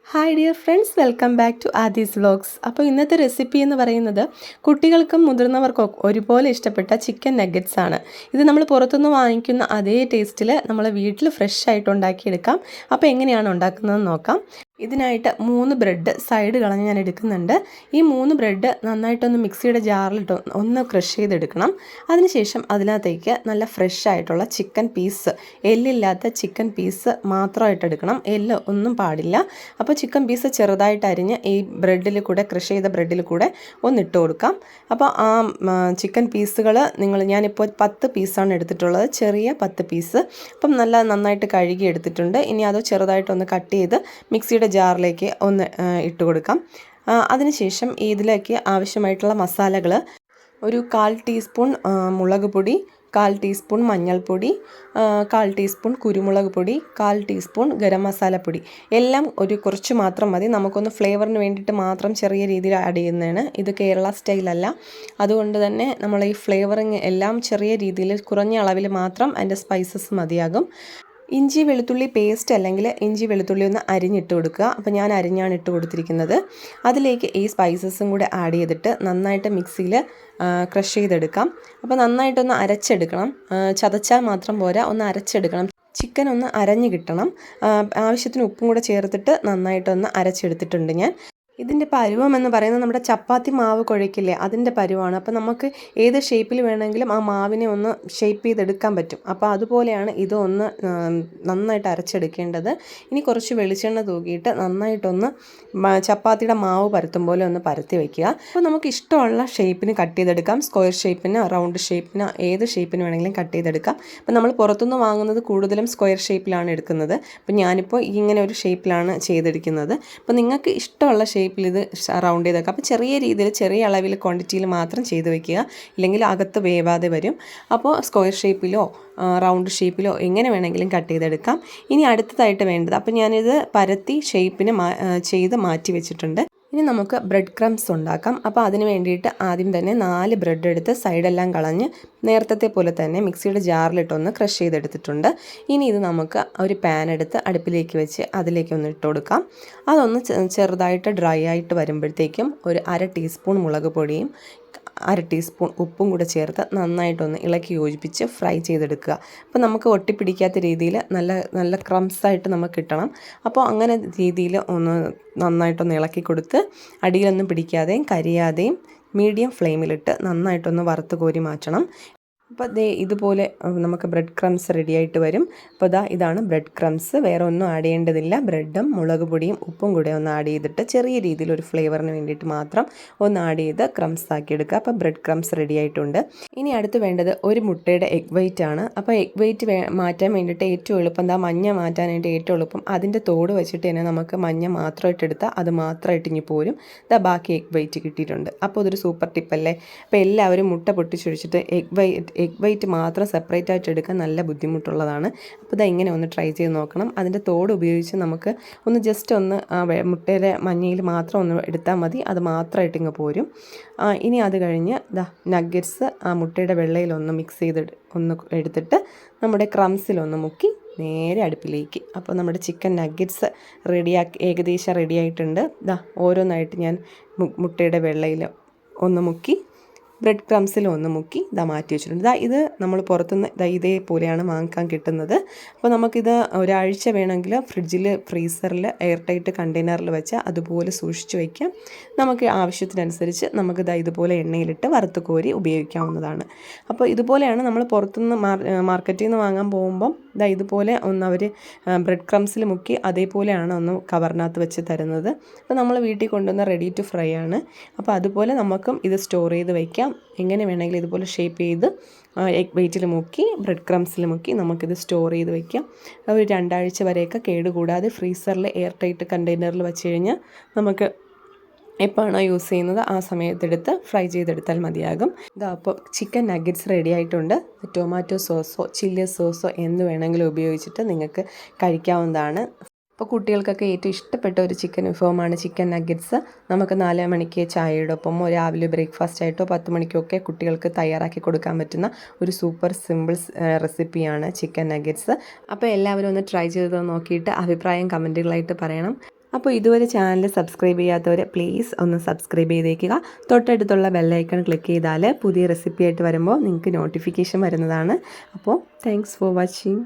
Hi dear friends, welcome back to Aadhi's vlogs. അപ്പോൾ ഇന്നത്തെ recipe എന്ന് പറയുന്നത് കുട്ടികൾക്കും മുതിർന്നവർക്കും ഒരുപോലെ ഇഷ്ടപ്പെട്ട ചിക്കൻ നഗറ്റ്സ് ആണ്. ഇത് നമ്മൾ പുറത്തുനിന്ന് വാങ്ങിക്കുന്ന അതേ ടേസ്റ്റിൽ നമ്മൾ വീട്ടിൽ ഫ്രഷ് ആയിട്ട് ഉണ്ടാക്കിയെടുക്കാം. അപ്പോൾ എങ്ങനെയാണ് ഉണ്ടാക്കുന്നതെന്ന് നോക്കാം. ഇതിനായിട്ട് 3 ബ്രെഡ് സൈഡ് കളഞ്ഞ് ഞാൻ എടുക്കുന്നുണ്ട്. ഈ 3 ബ്രെഡ് നന്നായിട്ടൊന്ന് മിക്സിയുടെ ജാറിലിട്ട് ഒന്ന് ക്രഷ് ചെയ്തെടുക്കണം. അതിനുശേഷം അതിനകത്തേക്ക് നല്ല ഫ്രഷ് ആയിട്ടുള്ള ചിക്കൻ പീസ്, എല്ലില്ലാത്ത ചിക്കൻ പീസ് മാത്രമായിട്ട് എടുക്കണം. എല്ല് ഒന്നും പാടില്ല. അപ്പോൾ ചിക്കൻ പീസ് ചെറുതായിട്ട് അരിഞ്ഞ് ഈ ബ്രെഡിൽ കൂടെ, ക്രഷ് ചെയ്ത ബ്രെഡിൽ കൂടെ ഒന്നിട്ട് കൊടുക്കാം. അപ്പോൾ ആ ചിക്കൻ പീസുകൾ ഞാനിപ്പോൾ 10 പീസാണ് എടുത്തിട്ടുള്ളത്, ചെറിയ 10 പീസ്. അപ്പം നന്നായിട്ട് കഴുകി എടുത്തിട്ടുണ്ട്. ഇനി അത് ചെറുതായിട്ടൊന്ന് കട്ട് ചെയ്ത് മിക്സിയുടെ ജാറിലേക്ക് ഒന്ന് ഇട്ട് കൊടുക്കാം. അതിനുശേഷം ഇതിലേക്ക് ആവശ്യമായിട്ടുള്ള മസാലകൾ, ഒരു 1/4 ടീസ്പൂൺ മുളക് പൊടി, 1/4 ടീസ്പൂൺ മഞ്ഞൾപ്പൊടി, 1/4 ടീസ്പൂൺ കുരുമുളക് പൊടി, 1/4 ടീസ്പൂൺ ഗരം മസാലപ്പൊടി, എല്ലാം കുറച്ച് മാത്രം മതി. നമുക്കൊന്ന് ഫ്ലേവറിന് വേണ്ടിയിട്ട് മാത്രം ചെറിയ രീതിയിൽ ആഡ് ചെയ്യുന്നതാണ്. ഇത് കേരള സ്റ്റൈലല്ല. അതുകൊണ്ട് തന്നെ നമ്മൾ ഈ ഫ്ലേവറിങ് എല്ലാം ചെറിയ രീതിയിൽ, കുറഞ്ഞ അളവിൽ മാത്രം അതിൻ്റെ സ്പൈസസ് മതിയാകും. ഇഞ്ചി വെളുത്തുള്ളി പേസ്റ്റ് അല്ലെങ്കിൽ ഇഞ്ചി വെളുത്തുള്ളി ഒന്ന് അരിഞ്ഞിട്ട് കൊടുക്കുക. അപ്പോൾ ഞാൻ അരിഞ്ഞാണ് ഇട്ട് കൊടുത്തിരിക്കുന്നത്. അതിലേക്ക് ഈ സ്പൈസസും കൂടെ ആഡ് ചെയ്തിട്ട് നന്നായിട്ട് മിക്സിയിൽ ക്രഷ് ചെയ്തെടുക്കാം. അപ്പോൾ നന്നായിട്ടൊന്ന് അരച്ചെടുക്കണം. ചതച്ചാൽ മാത്രം പോരാ, ഒന്ന് അരച്ചെടുക്കണം. ചിക്കൻ ഒന്ന് അരഞ്ഞ് കിട്ടണം. ആവശ്യത്തിന് ഉപ്പും കൂടെ ചേർത്തിട്ട് നന്നായിട്ടൊന്ന് അരച്ചെടുത്തിട്ടുണ്ട് ഞാൻ. ഇതിൻ്റെ പരുവം എന്ന് പറയുന്നത് നമ്മുടെ ചപ്പാത്തി മാവ് കുഴയ്ക്കില്ലേ, അതിൻ്റെ പരുവമാണ്. അപ്പോൾ നമുക്ക് ഏത് ഷേപ്പിൽ വേണമെങ്കിലും ആ മാവിനെ ഒന്ന് ഷേപ്പ് ചെയ്തെടുക്കാൻ പറ്റും. അപ്പോൾ അതുപോലെയാണ് ഇത് ഒന്ന് നന്നായിട്ട് അരച്ചെടുക്കേണ്ടത്. ഇനി കുറച്ച് വെളിച്ചെണ്ണ തൂക്കിയിട്ട് നന്നായിട്ടൊന്ന് ചപ്പാത്തിയുടെ മാവ് പരത്തും പോലെ ഒന്ന് പരത്തി വയ്ക്കുക. അപ്പോൾ നമുക്ക് ഇഷ്ടമുള്ള ഷേപ്പിന് കട്ട് ചെയ്തെടുക്കാം. സ്ക്വയർ ഷേപ്പിന്, റൗണ്ട് ഷേപ്പിന്, ഏത് ഷേപ്പിന് വേണമെങ്കിലും കട്ട് ചെയ്തെടുക്കാം. അപ്പോൾ നമ്മൾ പുറത്തുനിന്ന് വാങ്ങുന്നത് കൂടുതലും സ്ക്വയർ ഷേപ്പിലാണ് എടുക്കുന്നത്. അപ്പോൾ ഞാനിപ്പോൾ ഇങ്ങനെ ഒരു ഷേപ്പിലാണ് ചെയ്തെടുക്കുന്നത്. അപ്പോൾ നിങ്ങൾക്ക് ഇഷ്ടമുള്ള ഷേപ്പിൽ ഇത് റൗണ്ട് ചെയ്തേക്കാം. അപ്പോൾ ചെറിയ രീതിയിൽ, ചെറിയ അളവിൽ, ക്വാണ്ടിറ്റിയിൽ മാത്രം ചെയ്ത് വെക്കുക, ഇല്ലെങ്കിൽ അകത്ത് വേവാതെ വരും. അപ്പോൾ സ്ക്വയർ ഷേപ്പിലോ റൗണ്ട് ഷേപ്പിലോ എങ്ങനെ വേണമെങ്കിലും കട്ട് ചെയ്തെടുക്കാം. ഇനി അടുത്തതായിട്ട് വേണ്ടത്, അപ്പോൾ ഞാനിത് പരത്തി ഷേപ്പിന് ചെയ്ത് മാറ്റി വെച്ചിട്ടുണ്ട്. ഇനി നമുക്ക് ബ്രെഡ് ക്രംസ് ഉണ്ടാക്കാം. അപ്പോൾ അതിന് വേണ്ടിയിട്ട് ആദ്യം തന്നെ 4 ബ്രെഡ് എടുത്ത് സൈഡെല്ലാം കളഞ്ഞ് നേരത്തെ പോലെ തന്നെ മിക്സിയുടെ ജാറിലിട്ടൊന്ന് ക്രഷ് ചെയ്തെടുത്തിട്ടുണ്ട്. ഇനി ഇത് നമുക്ക് ഒരു പാൻ എടുത്ത് അടുപ്പിലേക്ക് വെച്ച് അതിലേക്കൊന്ന് ഇട്ട് കൊടുക്കാം. അതൊന്ന് ചെറുതായിട്ട് ഡ്രൈ ആയിട്ട് വരുമ്പോഴത്തേക്കും ഒരു 1/2 ടീസ്പൂൺ മുളക് പൊടിയും 1/2 ടീസ്പൂൺ ഉപ്പും കൂടെ ചേർത്ത് നന്നായിട്ടൊന്ന് ഇളക്കി യോജിപ്പിച്ച് ഫ്രൈ ചെയ്തെടുക്കുക. അപ്പോൾ നമുക്ക് ഒട്ടിപ്പിടിക്കാത്ത രീതിയിൽ നല്ല ക്രംസായിട്ട് നമുക്ക് കിട്ടണം. അപ്പോൾ അങ്ങനെ രീതിയിൽ ഒന്ന് നന്നായിട്ടൊന്ന് ഇളക്കി കൊടുത്ത് അടിയിലൊന്നും പിടിക്കാതെയും കരിയാതെയും മീഡിയം ഫ്ലെയിമിലിട്ട് നന്നായിട്ടൊന്ന് വറുത്ത് കോരി മാറ്റണം. അപ്പോൾ ഇതുപോലെ നമുക്ക് ബ്രെഡ് ക്രംസ് റെഡിയായിട്ട് വരും. അപ്പോൾ ഇതാണ് ബ്രെഡ് ക്രംസ്. വേറെ ഒന്നും ആഡ് ചെയ്യേണ്ടതില്ല. ബ്രെഡും മുളക് പൊടിയും ഉപ്പും കൂടെ ഒന്ന് ആഡ് ചെയ്തിട്ട് ചെറിയ രീതിയിൽ ഒരു ഫ്ലേവറിന് വേണ്ടിയിട്ട് മാത്രം ഒന്ന് ആഡ് ചെയ്ത് ക്രംസ് ആക്കി എടുക്കുക. അപ്പോൾ ബ്രെഡ് ക്രംസ് റെഡി ആയിട്ടുണ്ട്. ഇനി അടുത്ത് വേണ്ടത് ഒരു മുട്ടയുടെ എഗ് വൈറ്റ് ആണ്. അപ്പോൾ എഗ് വൈറ്റ് മാറ്റാൻ വേണ്ടിയിട്ട് ഏറ്റവും എളുപ്പം, മഞ്ഞ മാറ്റാനായിട്ട് ഏറ്റവും എളുപ്പം അതിൻ്റെ തോട് വെച്ചിട്ട് തന്നെ നമുക്ക് മഞ്ഞ മാത്രമായിട്ട് എടുത്താൽ അത് മാത്രമായിട്ട് ഇനി പോരും. ബാക്കി എഗ് വൈറ്റ് കിട്ടിയിട്ടുണ്ട്. അപ്പോൾ അതൊരു സൂപ്പർ ടിപ്പല്ലേ. അപ്പോൾ എല്ലാവരും മുട്ട പൊട്ടിച്ചൊഴിച്ചിട്ട് എഗ് വൈറ്റ് മാത്രം സെപ്പറേറ്റ് ആയിട്ട് എടുക്കാൻ നല്ല ബുദ്ധിമുട്ടുള്ളതാണ്. അപ്പോൾ ഇങ്ങനെ ഒന്ന് ട്രൈ ചെയ്ത് നോക്കണം. അതിൻ്റെ തോട് ഉപയോഗിച്ച് നമുക്ക് ഒന്ന് ജസ്റ്റ് ഒന്ന് മുട്ടയുടെ മഞ്ഞയിൽ മാത്രം ഒന്ന് എടുത്താൽ മതി. അത് മാത്രമായിട്ട് ഇങ്ങ് പോരും. ഇനി അത് കഴിഞ്ഞ് നഗ്ഗറ്റ്സ് ആ മുട്ടയുടെ വെള്ളയിലൊന്ന് മിക്സ് ചെയ്ത് ഒന്ന് എടുത്തിട്ട് നമ്മുടെ ക്രംസിലൊന്ന് മുക്കി നേരെ അടുപ്പിലേക്ക്. അപ്പോൾ നമ്മുടെ ചിക്കൻ നഗ്ഗറ്റ്സ് ഏകദേശം റെഡി ആയിട്ടുണ്ട്. ഓരോന്നായിട്ട് ഞാൻ മുട്ടയുടെ വെള്ളയിൽ ഒന്ന് മുക്കി ബ്രെഡ് ക്രംസിൽ ഒന്ന് മുക്കി മാറ്റി വെച്ചിട്ടുണ്ട്. ഇത് നമ്മൾ പുറത്തുനിന്ന് ഇതേപോലെയാണ് വാങ്ങിക്കാൻ കിട്ടുന്നത്. അപ്പോൾ നമുക്കിത് ഒരാഴ്ച വേണമെങ്കിൽ ഫ്രിഡ്ജിൽ, ഫ്രീസറിൽ, എയർ ടൈറ്റ് കണ്ടെയ്നറിൽ വെച്ച് അതുപോലെ സൂക്ഷിച്ച് വയ്ക്കാം. നമുക്ക് ആവശ്യത്തിനനുസരിച്ച് നമുക്ക് ഇതുപോലെ എണ്ണയിലിട്ട് വറുത്ത് കോരി ഉപയോഗിക്കാവുന്നതാണ്. അപ്പോൾ ഇതുപോലെയാണ് നമ്മൾ പുറത്തുനിന്ന് മാർക്കറ്റിൽ നിന്ന് വാങ്ങാൻ പോകുമ്പം ഇതുപോലെ ഒന്ന് അവർ ബ്രെഡ് ക്രംസിൽ മുക്കി അതേപോലെയാണ് ഒന്ന് കവറിനകത്ത് വെച്ച് തരുന്നത്. അപ്പോൾ നമ്മൾ വീട്ടിൽ കൊണ്ടുവന്ന റെഡി ടു ഫ്രൈ ആണ്. അപ്പോൾ അതുപോലെ നമുക്കും ഇത് സ്റ്റോർ ചെയ്ത് വയ്ക്കാം. എങ്ങനെ വേണമെങ്കിലും ഇതുപോലെ ഷേപ്പ് ചെയ്ത് എഗ് വൈറ്റിൽ മുക്കി ബ്രെഡ് ക്രംസിൽ മുക്കി നമുക്കിത് സ്റ്റോർ ചെയ്ത് വയ്ക്കാം. ഒരു 2 ആഴ്ച വരെയൊക്കെ കേടുകൂടാതെ ഫ്രീസറിൽ എയർ ടൈറ്റ് കണ്ടെയ്നറിൽ വെച്ച് കഴിഞ്ഞാൽ നമുക്ക് എപ്പോഴാണോ യൂസ് ചെയ്യുന്നത് ആ സമയത്തെടുത്ത് ഫ്രൈ ചെയ്തെടുത്താൽ മതിയാകും. അപ്പോൾ ചിക്കൻ നഗ്ഗറ്റ്സ് റെഡി ആയിട്ടുണ്ട്. ടൊമാറ്റോ സോസോ ചില്ലി സോസോ എന്ത് വേണമെങ്കിലും ഉപയോഗിച്ചിട്ട് നിങ്ങൾക്ക് കഴിക്കാവുന്നതാണ്. അപ്പോൾ കുട്ടികൾക്കൊക്കെ ഏറ്റവും ഇഷ്ടപ്പെട്ട ഒരു ചിക്കൻ വിഭവമാണ് ചിക്കൻ നഗ്ഗറ്റ്സ്. നമുക്ക് 4 മണിക്ക് ചായയുടെ ഒപ്പമോ രാവിലെ ബ്രേക്ക്ഫാസ്റ്റ് ആയിട്ടോ 10 മണിക്കൊക്കെ കുട്ടികൾക്ക് തയ്യാറാക്കി കൊടുക്കാൻ പറ്റുന്ന ഒരു സൂപ്പർ സിമ്പിൾ റെസിപ്പിയാണ് ചിക്കൻ നഗ്ഗറ്റ്സ്. അപ്പോൾ എല്ലാവരും ഒന്ന് ട്രൈ ചെയ്ത് നോക്കിയിട്ട് അഭിപ്രായം കമൻറ്റുകളായിട്ട് പറയണം. അപ്പോൾ ഇതുവരെ ചാനൽ സബ്സ്ക്രൈബ് ചെയ്യാത്തവർ പ്ലീസ് ഒന്ന് സബ്സ്ക്രൈബ് ചെയ്തേക്കുക. തൊട്ടടുത്തുള്ള ബെല്ലൈക്കൺ ക്ലിക്ക് ചെയ്താൽ പുതിയ റെസിപ്പി ആയിട്ട് വരുമ്പോൾ നിങ്ങൾക്ക് നോട്ടിഫിക്കേഷൻ വരുന്നതാണ്. അപ്പോൾ താങ്ക്സ് ഫോർ വാച്ചിങ്.